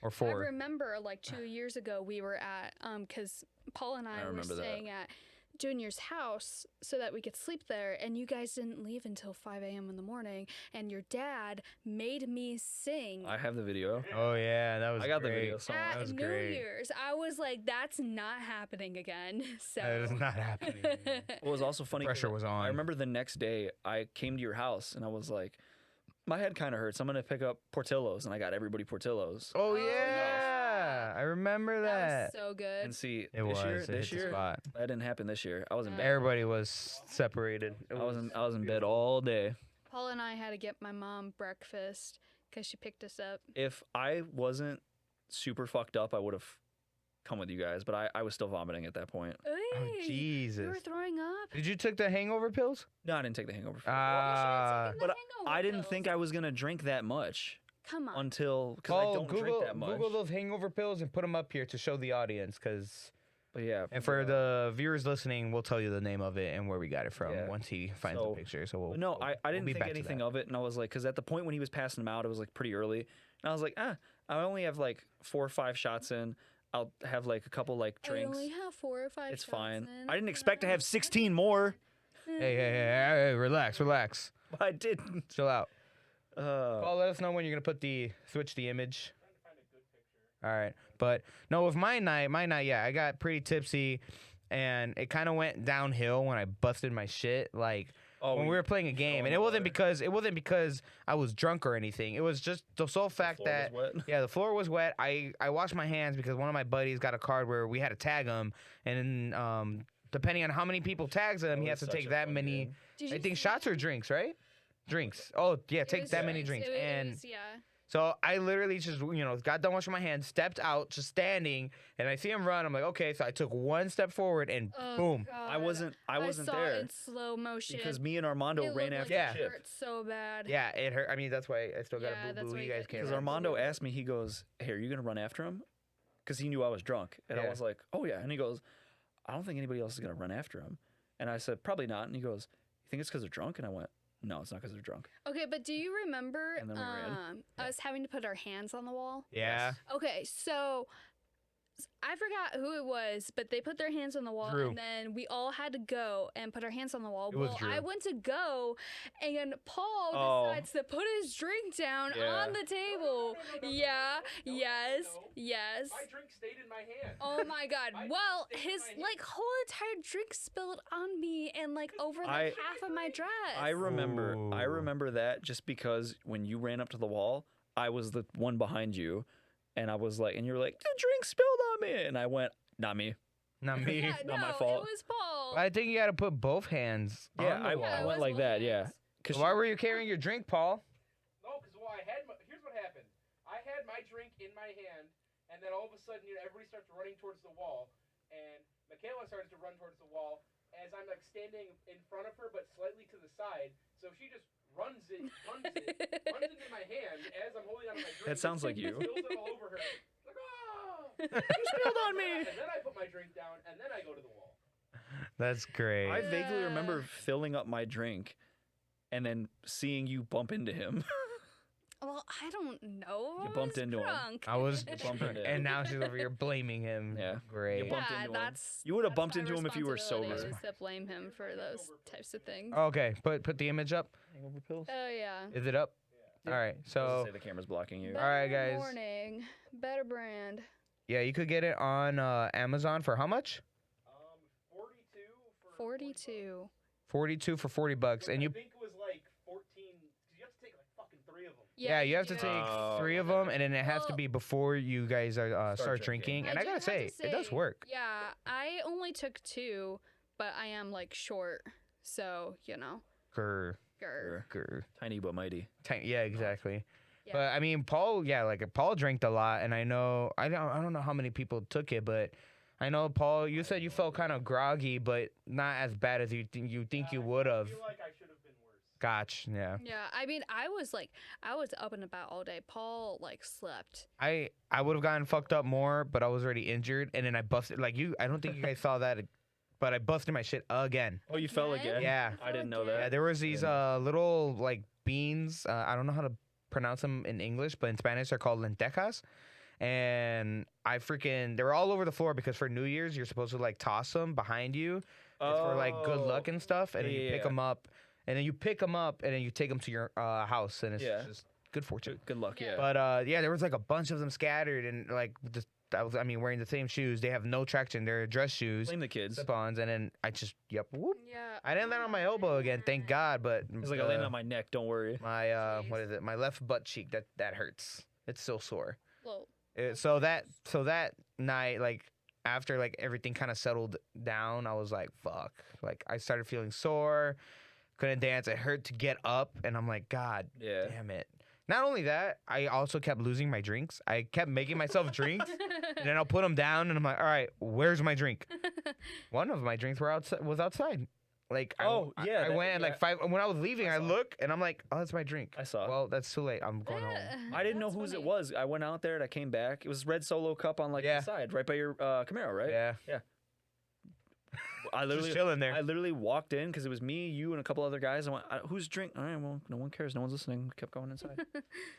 or I 4. remember like 2 years ago we were at because Paul and I were remember that. staying at Junior's house so that we could sleep there, and you guys didn't leave until 5 a.m. in the morning, and your dad made me sing I have the video. Oh yeah, that was. I got the great. video somewhere. at that was New great. Year's. I was like, that's not happening again. So That is not happening. What was also funny... 'cause Pressure was on. I remember the next day I came to your house and I was like, My head kind of hurts. I'm gonna pick up Portillo's, and I got everybody Portillo's. Oh, Oh, yeah. I remember That that. was so good. And see, It was. It this hit the year, spot. that didn't happen this year. I was in bed. Everybody was separated. I was in bed all day. Paul and I had to get my mom breakfast because she picked us up. If I wasn't super fucked up, I would have come with you guys, but I was still vomiting at that point. Oh, Hey, Jesus. you were throwing up. Did you took the hangover pills? No, I didn't take the hangover. But I didn't think I was gonna drink that much Come on. until because I don't drink that much. Google those hangover pills and put them up here to show the audience. But yeah, And for the viewers listening, we'll tell you the name of it and where we got it from Yeah. once he finds So- the picture. So we'll, But no, I we'll didn't be think back to anything that. of it, and I was like, because at the point when he was passing them out, it was like pretty early, and I was like, I only have like 4 or 5 shots in. I'll have like a couple like I drinks. only have 4 or 5 It's shots fine. in. I didn't expect to have 16 more, Hey, relax. but I didn't. Chill out. Uh, Paul, let us know when you're gonna switch the image. All right, but no, with my night, yeah, I got pretty tipsy, and it kind of went downhill when I busted my shit. Like when we were playing a game, and it wasn't because I was drunk or anything. It was just the sole fact floor that was wet. yeah, the floor was wet. I washed my hands because one of my buddies got a card where we had to tag him, and depending on how many people tags him, he has to take that many. Did I you think see shots or drinks, right? Drinks. Oh yeah, It take was that many drinks. It was, yeah. So I literally just, got done washing my hands, stepped out, just standing, and I see him run. I'm like, okay. So I took one step forward, and Oh, boom. God. I wasn't saw there it in slow motion. because me and Armando it ran looked after like the it chip. hurt so bad. Yeah, it hurt. I mean, that's why I still got Yeah, a that's boo-boo. why You you guys got- can't. Because Armando asked me, he goes, "Hey, are you gonna run after him?" Because he knew I was drunk, and I Yeah. was like, "Oh yeah." And he goes, "I don't think anybody else is gonna run after him." And I said, "Probably not." And he goes, "You think it's because they're drunk?" And I went, "No, it's not because they're drunk." Okay, but do you remember And then we ran. us having to put our hands on the wall? Yeah. Okay, so I forgot who it was, but they put their hands on the wall, Drew. and then we all had to go and put our hands on the wall. It was I Drew. went to go, and Paul Oh. decides to put his drink down Yeah. on the table. Yeah, No, yes, no. yes. My drink stayed in my hand. Oh my god. My Well, drink stayed in his my hand. like whole entire drink spilled on me and like over I- like half of my dress. I Ooh. remember that just because when you ran up to the wall, I was the one behind you, and I was like, and you were like, "The drink spilled on me," and I went, "Not me." Not me. Yeah, Not my no, fault. It was Paul. I think you got to put both hands. Yeah, on the I wall. it went was like both that. Yeah. hands. Cause Why were you carrying your drink, Paul? No, because I had here's what happened. I had my drink in my hand, and then all of a sudden, everybody starts running towards the wall, and Michaela starts to run towards the wall as I'm like standing in front of her, but slightly to the side. So she just runs into my hand as I'm holding on to my drink. That sounds like you. Spills it all over her. Like, oh! you spilled on me. And then I put my drink down, and then I go to the wall. That's great. I vaguely Yeah. remember filling up my drink, and then seeing you bump into him. Well, I don't know. You I bumped was into him. drunk. I was, bumped into him. and now she's over here blaming him. Yeah. Great. You bumped Yeah, into him. that's You would have that's bumped my into him if you were sober. responsibility, is to blame him for those types of things. Okay, put the image up. Hangover pills. Oh yeah. Is it up? All right. So Say the camera's blocking you. Better All right, guys. Morning. Better brand. yeah, you could get it on Amazon for how much? 42 for 42. 42 for $40, and you I think it was like 14. 'Cause you have to take like fucking 3 of them. yeah, you have to do. take Oh, 3 of them, and then it has to Well- be before you guys are start drinking. drinking. And I do gotta have say, to it does work. Yeah, I only took 2, but I am like short, so Grr, grr. grr. Tiny but mighty. Yeah, exactly. Yeah. But I mean, Paul, Paul drank a lot, and I know I don't know how many people took it, but I know Paul. You said you felt kind of groggy, but not as bad as you think you would have. I feel like I should have been worse. Gotch, yeah. Yeah, I mean, I was up and about all day. Paul like slept. I would have gotten fucked up more, but I was already injured, and then I busted I don't think you guys saw that, but I busted my shit again. Oh, you fell Again? again? Yeah. I didn't know Yeah, that. there was these little like beans. I don't know how to pronounce them in English, but in Spanish they're called lentejas. And they were all over the floor because for New Year's you're supposed to like toss them behind you. It's for like good luck and stuff, and then you pick Yeah. them up, and then you take them to your house, and it's Yeah. just good fortune. Good luck, yeah. But there was like a bunch of them scattered, and like I mean, wearing the same shoes. They have no traction. They're dress shoes, Blame the kids. slip-ons, and then I just whoop. Yeah. I didn't land on my elbow again, thank God. But He's like, I landed on my neck. Don't worry. my what is it? My left butt cheek. That hurts. It's still sore. Well, So that night, like after like everything kind of settled down, I was like, fuck. Like I started feeling sore, couldn't dance. It hurt to get up, and I'm like, God damn it. Not only that, I also kept losing my drinks. I kept making myself drinks, and then I'll put them down, and I'm like, all right, where's my drink? One of my drinks was outside. Like, I went and like 5. When I was leaving, I look, and I'm like, oh, that's my drink. I saw. Well, that's too late. I'm going home. I didn't know whose it was. I went out there and I came back. It was red Solo cup on like the side, right by your Camaro, right? Yeah. I literally Just chilling there. I literally walked in because it was me, you, and a couple other guys. I went, whose drink? All right, well, no one cares. No one's listening. We kept going inside.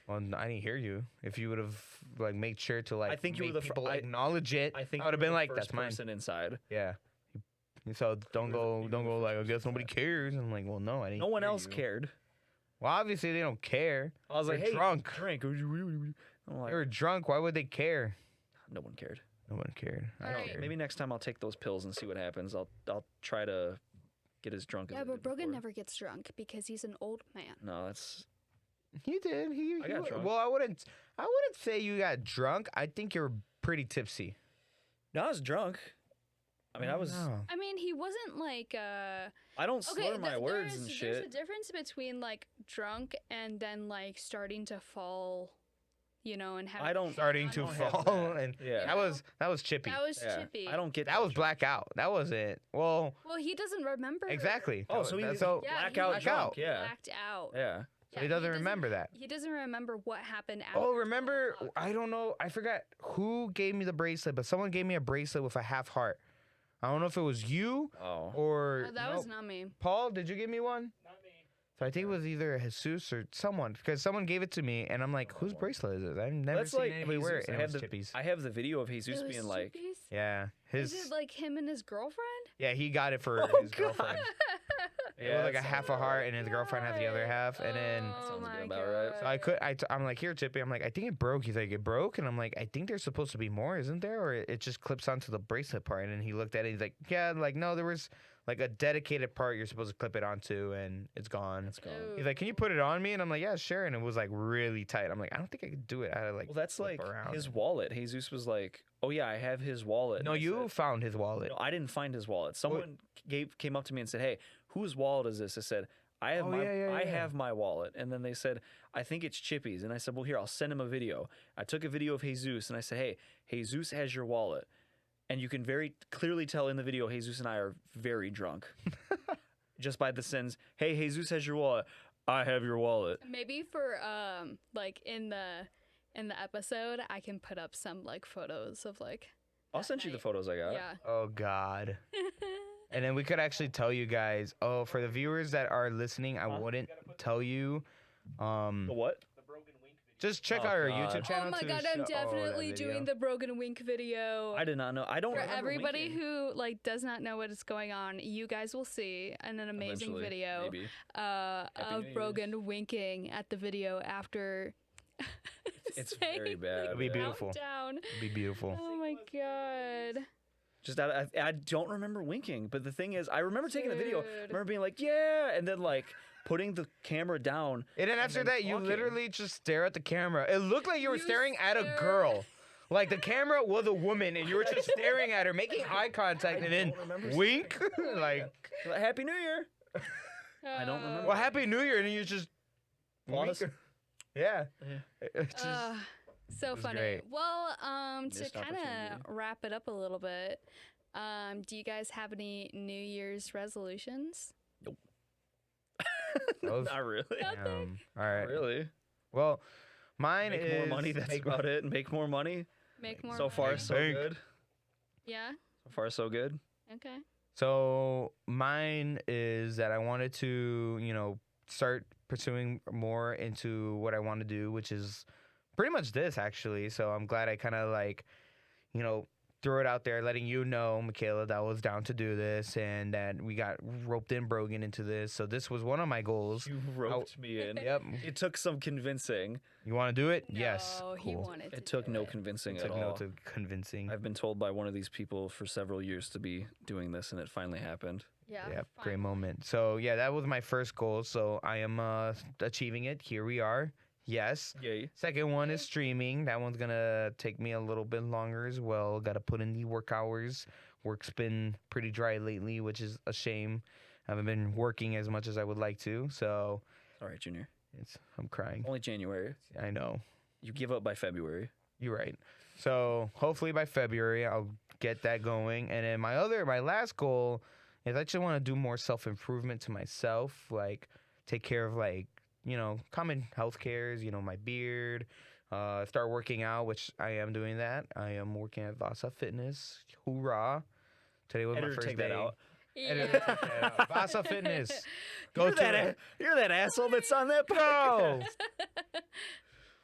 Well, I didn't hear you. If you would have like made sure to like, I think you make were the people acknowledge it. I think I would have been like, first that's mine. person inside. Yeah. So don't go like, I guess nobody cares. I'm like, well, no, I didn't. No one hear else you. cared. Well, obviously they don't care. I was like, They're hey, drunk. drink. I'm like, They were drunk. Why would they care? no one cared. No one cared. I All don't right. care. Maybe next time I'll take those pills and see what happens. I'll trry to get as drunk as yeah, I but did Broghan before. never gets drunk because he's an old man. No, that's He did. I got drunk. Well, I wouldn't say you got drunk. I think you're pretty tipsy. no, I was drunk. I mean, I was. No. I mean, he wasn't like I don't slur okay, my words and there's shit. a difference between like drunk and then like starting to fall, you know, and having I don't- Starting to don't have fall, that. and Yeah. that was chippy. that was Yeah. chippy. I don't get That was blackout. That wasn't. Well, Well, he doesn't remember. exactly. Oh, so he was so Yeah, blackout he drunk. Yeah. blacked out. Yeah. he doesn't remember that. He doesn't remember what happened after. Oh, remember? 12 o'clock. I don't know. I forgot who gave me the bracelet, but someone gave me a bracelet with a half heart. I don't know if it was you Oh. or Oh, that was not me. Paul. Did you give me one? Not me. So I think it was either Jesus or someone, because someone gave it to me, and I'm like, whose bracelet is it? I've never That's seen like anybody wear it. Jesus. And I it have was the Chippy's. I have the video of Jesus It was being like, chippies? Yeah, Is it like him and his girlfriend? yeah, he got it for Oh, his girlfriend. It was like a half a heart, and his girlfriend had the other half, and then. Oh Sounds my good about right. So I'm like, here, Chippy. I'm like, I think it broke. He's like, it broke? And I'm like, I think there's supposed to be more, isn't there? Or it just clips onto the bracelet part. And then he looked at it. He's like, yeah, like, no, there was like a dedicated part you're supposed to clip it onto, and it's gone. "Let's go." Ooh. He's like, can you put it on me? And I'm like, yeah, sure. And it was like really tight. I'm like, I don't think I could do it. I had to like, Well, that's flip like around. his wallet. Jesus was like, "Oh yeah, I have his wallet." No, And I you said- found his wallet. No, I didn't find his wallet. Someone came up to me and said, "Hey, whose wallet is this?" I said, "I have Oh, my yeah, I yeah. have my wallet." And then they said, "I think it's Chippy's." And I said, "Well, here, I'll send him a video." I took a video of Jesus and I said, "Hey, Jesus has your wallet." And you can very clearly tell in the video Jesus and I are very drunk. Just by the sentence, "Hey, Jesus has your wallet. I have your wallet." Maybe for like in the episode, I can put up some like photos of like. I'll that send you the night. photos I got. Yeah. Oh, God. And then we could actually tell you guys, for the viewers that are listening, I wouldn't tell you. The what? The Broghan wink video. Just check Oh, out our God. YouTube channel. Oh my to god, show- I'm that definitely video. doing the Broghan wink video. I did not know. I don't For remember everybody winking. who like does not know what is going on, you guys will see an amazing Eventually, video maybe. of New Year's. Brogan winking at the video after. It's saying very bad. It'll be yeah. beautiful. Countdown. It'd be beautiful. Oh my god. Just I don't remember winking, but the thing is, I remember taking the video. I Dude. remember being like, "Yeah," and then like putting the camera down. And then after then that, you talking. literally just stare at the camera. It looked like you were You staring at a stare. girl. Like the camera was a woman, and you were just staring at her, making eye contact, and then don't remember wink. Like, Happy New Year. I don't remember. well, Happy New Year, and then you just Pause. wink. Yeah. Yeah. It's just, So was funny. great. Well, to Missed kind opportunity. of wrap it up a little bit, do you guys have any New Year's resolutions? those- Not really. all Not right. really. Well, mine Make is more money. That's make- about it. Make more money. Make more. So far, money? so Bank. good. Yeah. So far, so good. Okay. So mine is that I wanted to, start pursuing more into what I want to do, which is pretty much this actually. So I'm glad I kind of throw it out there, letting you know, Michaela, that I was down to do this and that we got roped in Broghan into this. So this was one of my goals. You roped me in. Yep. It took some convincing. You want to do it? No, Yes. he Cool. wanted to It took do no it. convincing It at took no all. to convincing. I've been told by one of these people for several years to be doing this, and it finally happened. Yeah. Yeah, fine. great moment. So yeah, that was my first goal. So I am achieving it. Here we are. Yes. Yay. Second one is streaming. That one's gonna take me a little bit longer as well. Got to put in the work hours. Work's been pretty dry lately, which is a shame. I haven't been working as much as I would like to. So All right, Junior. I'm crying. Only January. I know. You give up by February. You're right. So hopefully by February I'll get that going. And then my last goal is I just want to do more self-improvement to myself, like take care of common health cares, my beard, start working out, which I am doing that. I am working at Vasa Fitness. Hoorah. Today was Editor, my first take day. that out. Editor, Yeah. take that out. Vasa Fitness. Go You're to that, it. you're that asshole that's on that Go. podcast.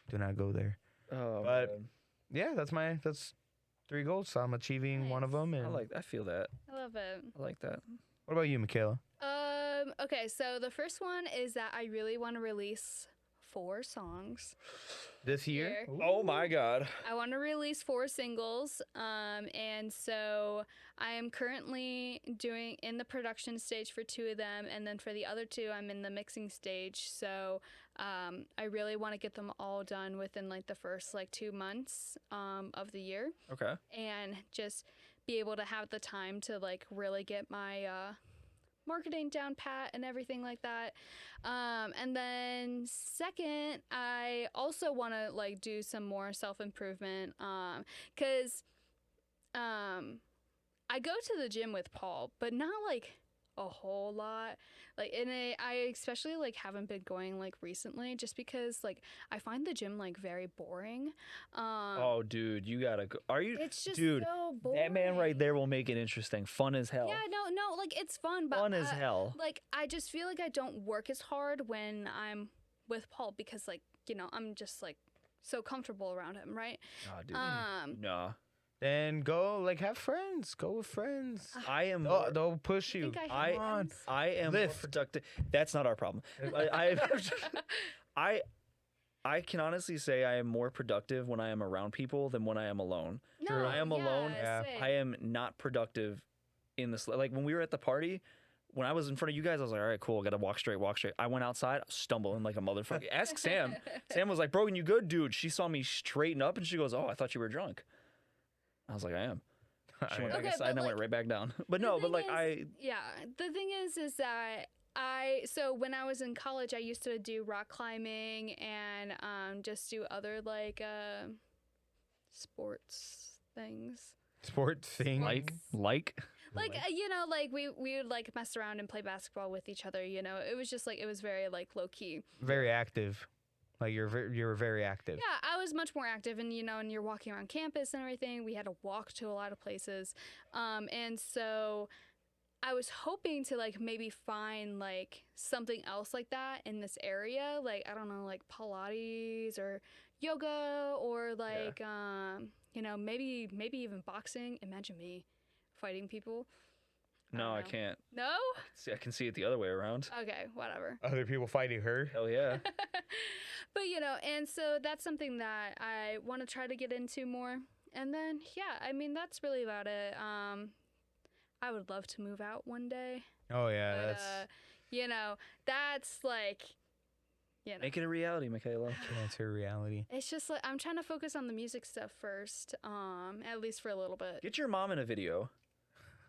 Do not go there. Oh, But- man. Yeah, that's 3 goals. So I'm achieving one of them. And I feel that. I love it. I like that. what about you, Michaela? Okay, so the first one is that I really want to release 4 songs This year? here. Oh my God. I want to release 4 singles. And so I am currently doing in the production stage for 2 of them, and then for the other 2, I'm in the mixing stage. So I really want to get them all done within like the first 2 months of the year, Okay. and just be able to have the time to really get my marketing down pat and everything like that. And then second, I also want to do some more self-improvement, because I go to the gym with Paul, but not a whole lot. I especially haven't been going recently, just because I find the gym very boring. Oh, dude, you gotta go. Are you? It's just dude, so boring. that man right there will make it interesting. Fun as hell. Yeah, no, it's fun, but Fun as hell. I just feel like I don't work as hard when I'm with Paul, because I'm just so comfortable around him, right? Nah, dude. Nah. Then go have friends. Go with friends. I am. They'll push you. think I- have friends. I am Lift. more productive. That's not our problem. I can honestly say I am more productive when I am around people than when I am alone. No, When I am alone, Yeah. same. I am not productive in this. Like when we were at the party, when I was in front of you guys, I was like, all right, cool. I got to walk straight, walk straight. I went outside, stumbling like a motherfucker. Ask Sam. Sam was like, Brogan, you good, dude? She saw me straighten up and she goes, oh, I thought you were drunk. I was like, I am. She went back Okay, inside but, and I went right back down. But The no, but thing like is- yeah, the thing is that so when I was in college, I used to do rock climbing and just do other sports things. Sport thing. like. We would mess around and play basketball with each other. It was just it was very low key. Very active. You're very active. Yeah, I was much more active, and and you're walking around campus and everything. We had to walk to a lot of places, and so I was hoping to maybe find something else like that in this area, I don't know, Pilates or yoga or maybe even boxing. Imagine me fighting people. No, I know. can't. No? See, I can see it the other way around. Okay, whatever. Other people fighting her. Hell yeah. But and so that's something that I want to try to get into more. And then that's really about it. I would love to move out one day. Oh yeah, But that's that's Make it a reality, Michaela. that's her reality. it's just I'm trying to focus on the music stuff first, at least for a little bit. Get your mom in a video.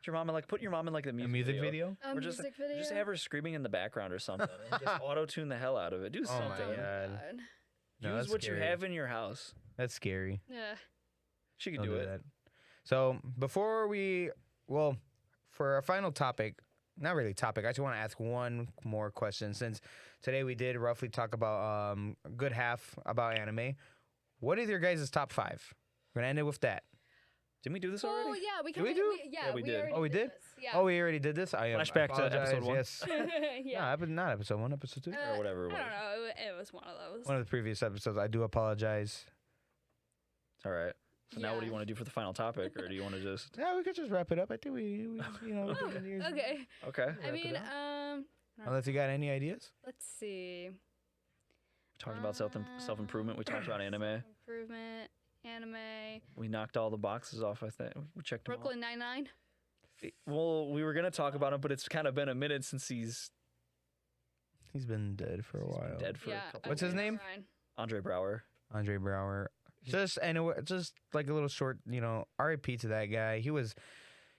Get your mom in put your mom in the A music, music video? A Or music video. just have her screaming in the background or something. And just auto tune the hell out of it. Do Oh my something. God. No, Use that's what scary. you have in your house. That's scary. Yeah. She can Don't do it. that. So before for our final topic, not really topic, I just want to ask one more question, since today we did roughly talk about a good half about anime. What is your guys' top 5? We're gonna end it with that. Didn't we do this Oh already? yeah, we Did we kinda- do? Yeah, we did. already Oh, we did? this. Yeah. Oh, we already did this. I Flashback to apologize. episode 1. Yes. yeah. No, not episode 1, episode 2. Or whatever it I was. don't know. It was one of those. One of the previous episodes. I do apologize. It's all right. So now what do you want to do for the final topic, or do you want to just? Yeah, we could just wrap it up. I think we Okay. Okay. I mean, Unless you got any ideas. let's see. We talked about self improvement. We talked about anime. Improvement, anime, We knocked all the boxes off. I think we checked them all. Brooklyn Nine-Nine. Well, we were gonna talk about him, but it's kind of been a minute since he's Been dead for a while. dead for Yeah. a couple. What's his name? Ryan. Andre Brower. Andre Brower. Just like a little short, R.I.P. to that guy. He was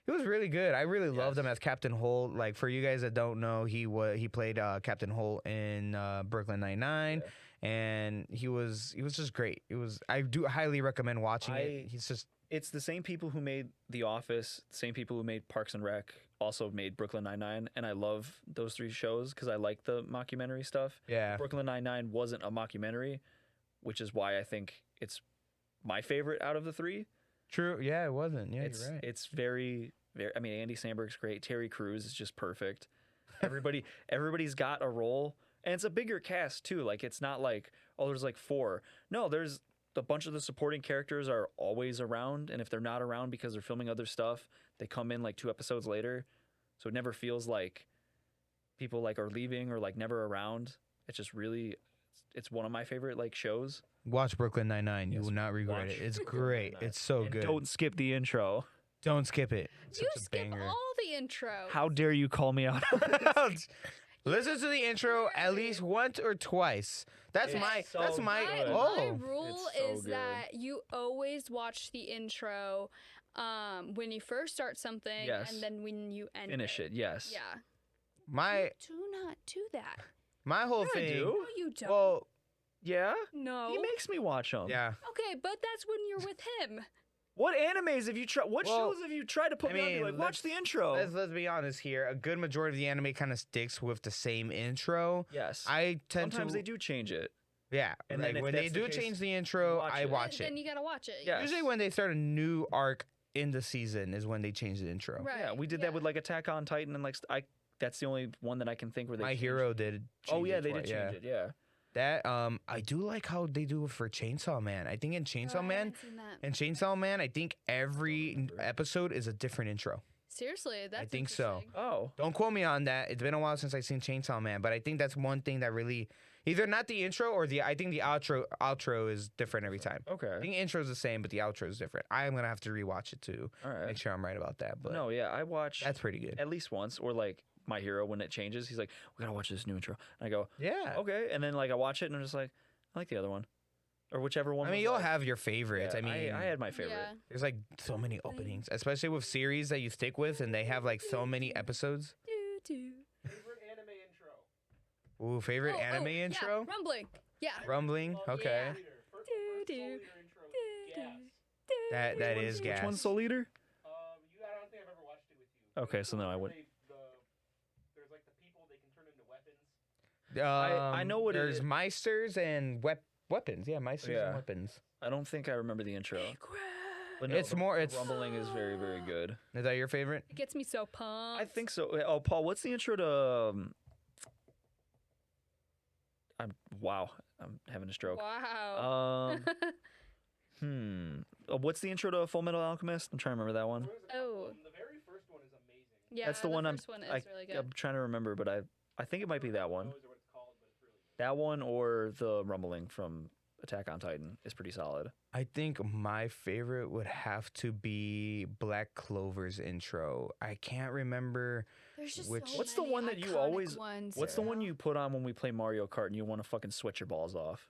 really good. I really loved him as Captain Holt. Like, for you guys that don't know, he played Captain Holt in Brooklyn Nine-Nine, and he was just great. I do highly recommend watching it. It's the same people who made The Office, the same people who made Parks and Rec, also made Brooklyn Nine-Nine, and I love those three shows because I like the mockumentary stuff. Yeah. Brooklyn Nine-Nine wasn't a mockumentary, which is why I think it's my favorite out of the three. True. Yeah, it wasn't. Yeah, you're right. It's very, very. I mean, Andy Samberg's great. Terry Crews is just perfect. Everybody's got a role, and it's a bigger cast too. Like, it's not like, oh, there's like 4. No, there's a bunch of the supporting characters are always around, and if they're not around because they're filming other stuff, they come in like 2 episodes later. So it never feels like people like are leaving or like never around. It's just really, it's one of my favorite like shows. Watch Brooklyn Nine-Nine. You Yes, will not regret watch it. It's Brooklyn great. Nine-Nine. It's so And good. don't skip the intro. Don't skip it. It's You such a skip banger. all the intro. How dare you call me out? Listen to the intro at least once or twice. That's It's my. so That's my. good. My Oh, rule It's so is good. that you always watch the intro when you first start something, Yes. and then when you end Finish it. Yes. Yeah. my Do not do that. my whole Yeah, I thing. do. No, you don't. Well, Yeah. no. He makes me watch them. yeah. Okay, but that's when you're with him. What animes have you tried? What Well, shows have you tried to put I me on? mean, Like, watch the intro. Let's be honest here. A good majority of the anime kind of sticks with the same intro. Yes. I tend Sometimes to. they do change it. Yeah. And like then if when they that's the do case, change the intro, watch I it. watch Then it. you gotta watch it. Yeah. Usually when they start a new arc in the season is when they change the intro. Right. Yeah, we did that with like Attack on Titan, and like that's the only one that I can think where they. My changed Hero it. did. Oh change yeah, it they twice, did change it. Yeah. That I do like how they do it for Chainsaw Man. I think in Chainsaw Oh, I Man, haven't seen that. I think every episode is a different intro. Seriously, that's think so. interesting. Oh. Don't quote me on that. It's been a while since I've seen Chainsaw Man, but I think that's one thing that really either not the intro or I think the outro is different every time. I Okay. think intro is the same, but the outro is different. I'm gonna have to rewatch it to All right. make sure I'm right about that. But No, yeah, I watch that's pretty good. at least once, or like My Hero when it changes. He's like, "We gotta watch this new intro," and I go, Yeah. "Okay," and then like I watch it, and I'm just like, "I like the other one," or whichever one. I mean, was, you'll like- have your favorites. Yeah, I mean, I had my favorite. Yeah. there's like so many openings, especially with series that you stick with, and they have like so many episodes. Do, do. Favorite anime intro? Ooh, favorite Oh, anime yeah, intro? Rumbling. Yeah. Rumbling. Okay, Do, First do, Soul Eater intro. do, Gas. that is gas. Which one's Soul Eater? I don't think I've ever watched it with you. Okay, so no, I wouldn't. There's like the people they can turn into weapons. I know what it there's is. Meisters and weapons. Yeah, Meisters Yeah. and weapons. I don't think I remember the intro. But It's more- the it's- Rumbling is very, very good. Is that your favorite? It gets me so pumped. I think so. Oh, Paul, what's the intro to? Wow, I'm having a stroke. Wow. What's the intro to Full Metal Alchemist? I'm trying to remember that one. Oh. The very first one is amazing. Yeah, That's the one I'm. first one is I, really good. I'm trying to remember, but I think it might be that one. Those are what it's called, but it's really good. That one or the Rumbling from Attack on Titan is pretty solid. I think my favorite would have to be Black Clover's intro. I can't remember. There's just Which- so What's the many one that you iconic always- ones, What's the you one know? you put on when we play Mario Kart and you want to fucking sweat your balls off?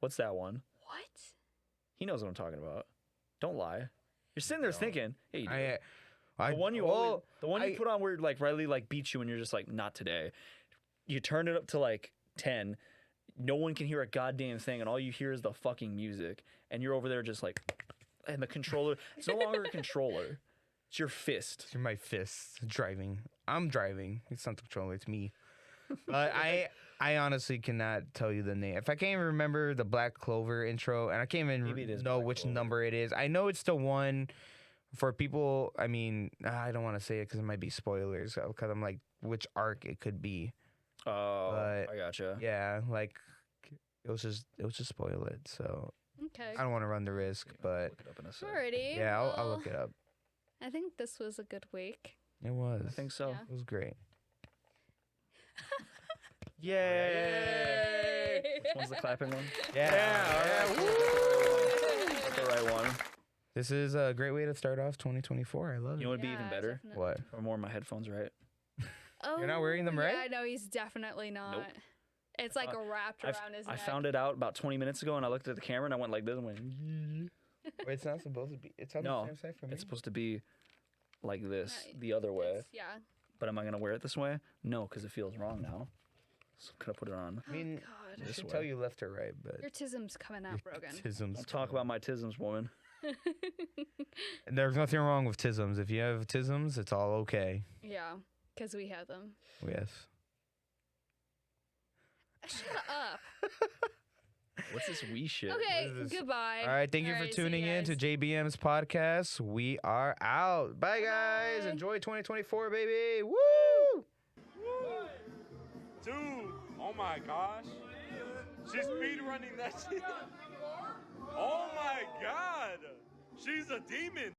What's that one? What? He knows what I'm talking about. Don't lie. You're sitting there thinking, hey, you do. I The one you well, always, the one you I- put on where like Riley like beats you and you're just like not today. You turn it up to like 10. No one can hear a goddamn thing and all you hear is the fucking music and you're over there just like and the controller it's no longer a controller. It's your fist. It's my fists driving. I'm driving. It's not the controller. It's me. But I honestly cannot tell you the name. If I can't even remember the Black Clover intro, and I can't Maybe it even is know Black which Clover. number it is. I know it's the one for people. I mean, I don't want to say it because it might be spoilers. Because I'm like, which arc it could be. Oh, But- I gotcha. Yeah, like it was just spoil it. So Okay. I don't want to run the risk, but Look it up in a sec. Alrighty. yeah, I'll well, look it up. I think this was a good week. It was. I think so. Yeah. It was great. Yay! Which one's the clapping one? Yeah. Is that the right one? This is a great way to start off 2024. I love You it. know what would be even better? Definitely. What? Or more of my headphones, right? Oh, You're not wearing them, right? Yeah, no, he's definitely not. Nope. It's like wrapped around his I neck. found it out about 20 minutes ago, and I looked at the camera and I went like this and went. Wait, it's not supposed to be. It's on No, the same side for me. It's supposed to be like this, No, the other way. Yeah. But am I gonna wear it this way? No, because it feels wrong now. So could I put it on? I mean, God. I This should way. tell you left or right, but Your tism's coming out, Broghan. tisms. Don't talk about my tisms, woman. And there's nothing wrong with tisms. If you have tisms, it's all okay. Yeah, because we have them. Yes. Shut up. What's this wee shit? Okay, What is this? goodbye. All right, thank you All for right, see you tuning in to guys. JBM's podcast. We are out. Bye, guys. Bye. Enjoy 2024, baby. Woo! 1, 2, oh my gosh. She's speed running that shit. Oh my god. She's a demon.